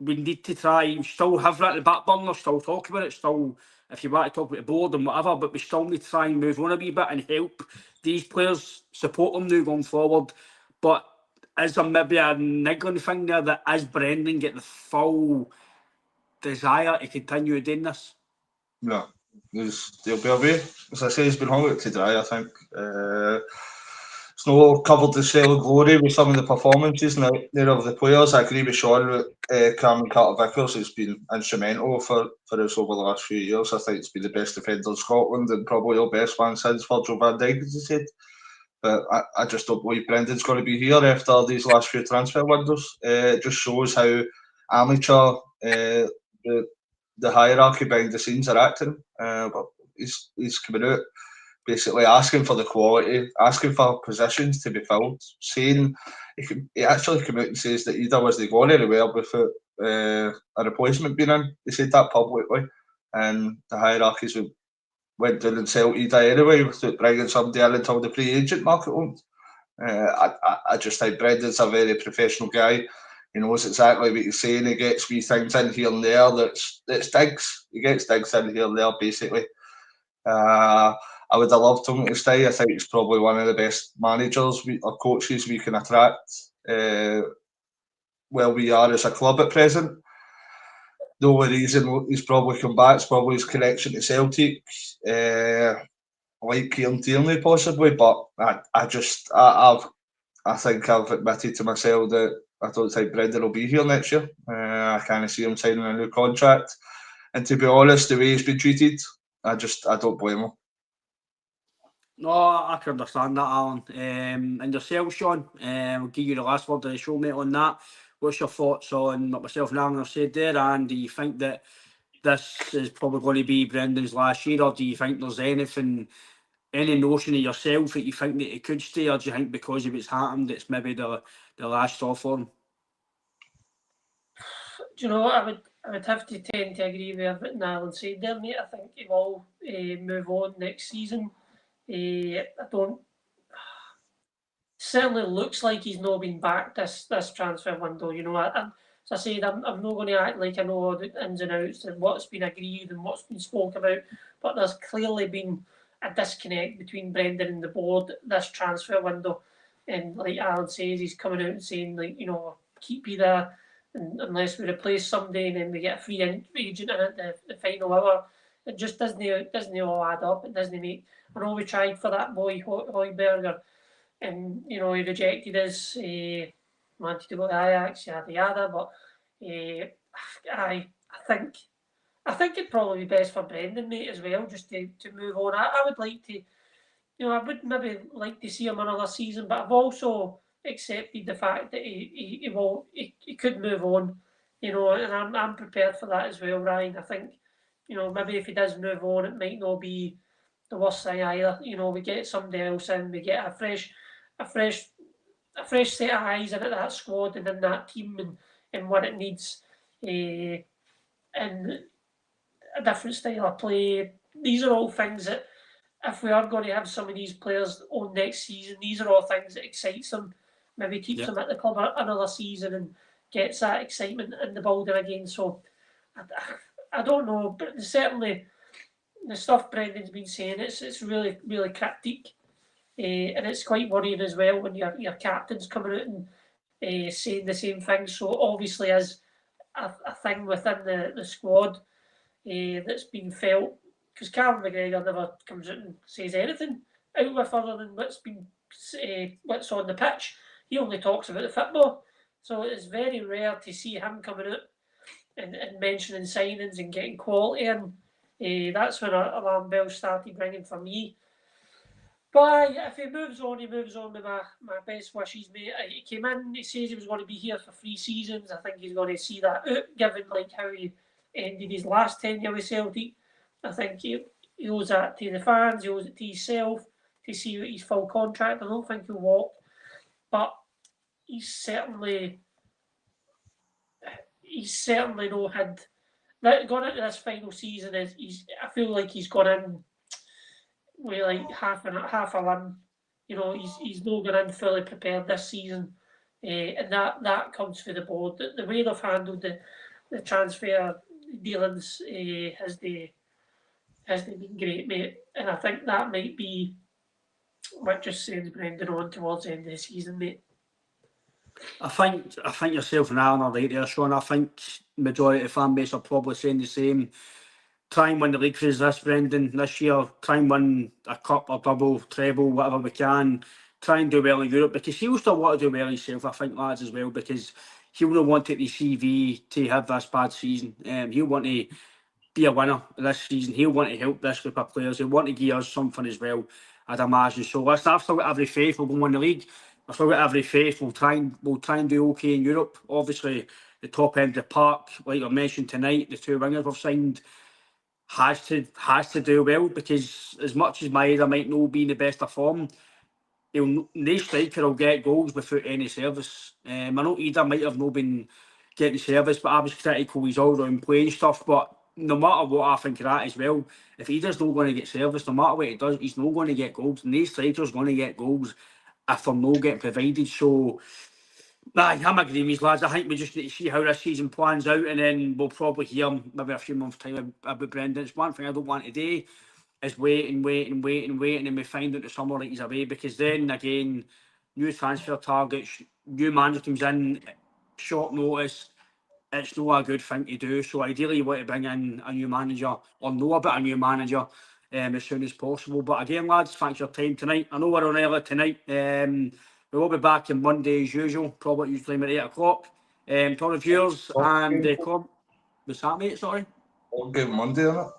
we need to try, still have that in the back burner, still talk about it, still, if you want to talk about the board and whatever, but we still need to try and move on a wee bit and help these players, support them now going forward. But is there maybe a niggling thing there that as Brendan get the full desire to continue doing this? No, there'll be a way. As I say, he's been hung out to dry, I think. It's not covered the shell of glory with some of the performances now of the players. I agree with Sean with Cameron Carter-Vickers. He's been instrumental for us over the last few years. I think he's been the best defender in Scotland and probably our best one since Virgil van Dijk, as he said. But I just don't believe Brendan's going to be here after these last few transfer windows. It just shows how amateur the hierarchy behind the scenes are acting. But he's coming out basically asking for the quality, asking for positions to be filled, saying he actually came out and says that Ida wasn't going anywhere without a replacement being in. He said that publicly, and the hierarchies went down and sell Ida anyway without bringing somebody in until the free agent market opened. I just think Brendan's a very professional guy. He knows exactly what he's saying. He gets wee things in here and there that stinks. He gets things in here and there, basically. I would have loved him to stay. I think he's probably one of the best managers or coaches we can attract where we are as a club at present. The only reason he's probably come back is probably his connection to Celtic, like Kieran Tierney possibly, but I think I've admitted to myself that I don't think Brendan will be here next year. I can't see him signing a new contract. And to be honest, the way he's been treated, I don't blame him. No, I can understand that, Alan. And yourself, Sean, we'll give you the last word of the show, mate, on that. What's your thoughts on what myself and Alan have said there? And do you think that this is probably going to be Brendan's last year, or do you think there's any notion of yourself that you think that he could stay, or do you think because of what's happened, it's maybe the last straw for him? Do you know what? I would have to tend to agree with everything Alan said there, mate. I think he will move on next season. I don't. Certainly looks like he's not been back this transfer window. You know, as I said, I'm not going to act like I know all the ins and outs and what's been agreed and what's been spoken about. But there's clearly been a disconnect between Brendan and the board this transfer window. And like Alan says, he's coming out and saying, like, you know, keep you there unless we replace somebody and then we get a free agent in at the final hour. It just doesn't all add up. It doesn't make. I know we tried for that boy Højbjerg, and you know he rejected us. Wanted to go to Ajax, yada yada. But I think it'd probably be best for Brendan, mate, as well, just to move on. I would like to I would maybe like to see him another season, but I've also accepted the fact that he could move on, and I'm prepared for that as well, Ryan. I think, maybe if he does move on, it might not be the worst thing either. We get somebody else in, we get a fresh set of eyes in at that squad and in that team and what it needs, and a different style of play. These are all things that, if we are going to have some of these players on next season, these are all things that excites them. Maybe keeps them at the club another season and gets that excitement in the building again. So I don't know, but certainly the stuff Brendan's been saying, it's really, really cryptic. And it's quite worrying as well when your captain's coming out and saying the same thing. So obviously as a thing within the squad that's been felt, because Callum McGregor never comes out and says anything out with other than what's on the pitch. He only talks about the football. So it's very rare to see him coming out and mentioning signings and getting quality in. That's when alarm bells started ringing for me. But if he moves on with my best wishes, mate. He came in, he says he was going to be here for 3 seasons. I think he's going to see that out, given how he ended his last tenure with Celtic. I think he owes that to the fans, he owes it to himself, to see his full contract. I don't think he'll walk, but he's certainly not had that gone into this final season. I feel like he's gone in with like half a limb. He's not gone in fully prepared this season, and that comes for the board. The way they've handled the transfer dealings has been great, mate. And I think that might be what just sends Brendan on towards the end of the season, mate. I think yourself and Alan are right there, Shaun. I think majority of the fan base are probably saying the same. Try and win the league for us this, Brendan, this year. Try and win a cup or double, treble, whatever we can. Try and do well in Europe, because he'll still want to do well himself, I think, lads, as well, because he'll not want to take the CV to have this bad season. He'll want to be a winner this season. He'll want to help this group of players. He'll want to give us something as well, I'd imagine. So listen, I've still got every faith we'll go win the league. I've still got every faith we'll try and do okay in Europe. Obviously, the top end of the park, like I mentioned tonight, the 2 wingers we've signed has to do well, because as much as Maeda might not be in the best of form, no striker will get goals without any service. I know Ida might have not been getting service, but I was critical he's all around playing stuff. But no matter what I think of that as well, if Ida's not going to get service, no matter what he does, he's not going to get goals. No striker's going to get goals if they're not getting provided. So I'm agreeing with these lads. I think we just need to see how this season plans out, and then we'll probably hear maybe a few months' time about Brendan. It's one thing I don't want to do is wait, and then we find out the summer like he's away, because then again, new transfer targets, new manager comes in, short notice. It's not a good thing to do. So ideally, you want to bring in a new manager or know about a new manager as soon as possible. But again, lads, thanks for your time tonight. I know we're on early tonight. We will be back on Monday as usual, probably usually at 8 o'clock. To all the viewers and what's that, mate? Sorry. Game Monday, isn't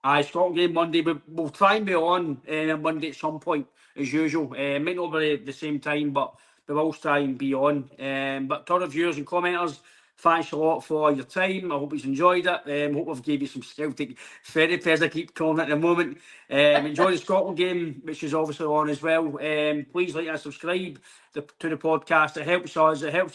it? Scotland game Monday. We'll try and be on Monday at some point as usual. Might not be at the same time, but we will try and be on. But to all the viewers and commenters, thanks a lot for your time. I hope you've enjoyed it. Hope I've gave you some Celtic therapy, as I keep calling it at the moment. Enjoy the Scotland game, which is obviously on as well. Please like and subscribe to the podcast. It helps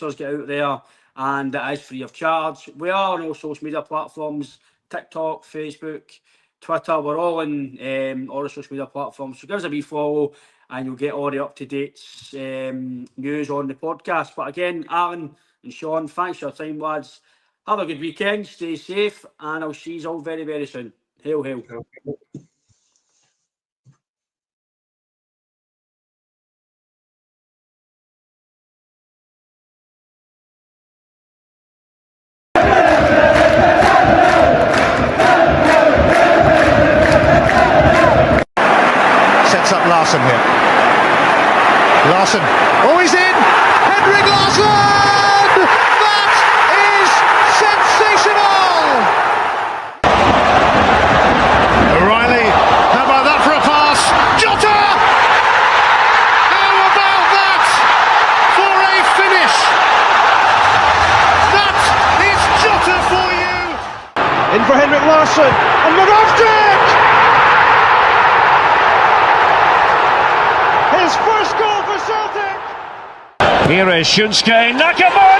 us get out there, and it is free of charge. We are on all social media platforms: TikTok, Facebook, Twitter. We're all in all the social media platforms. So give us a wee follow, and you'll get all the up-to-date news on the podcast. But again, Alan and Shaun, thanks for your time, lads. Have a good weekend, stay safe, and I'll see you all very, very soon. Hail, hail. Sets up Larsson here. Larsson. Oh, he's in! Henrik Larsson! That is sensational! O'Reilly, how about that for a pass? Jota! Wilson and Rodgers! His first goal for Celtic! Here is Shunsuke Nakamura!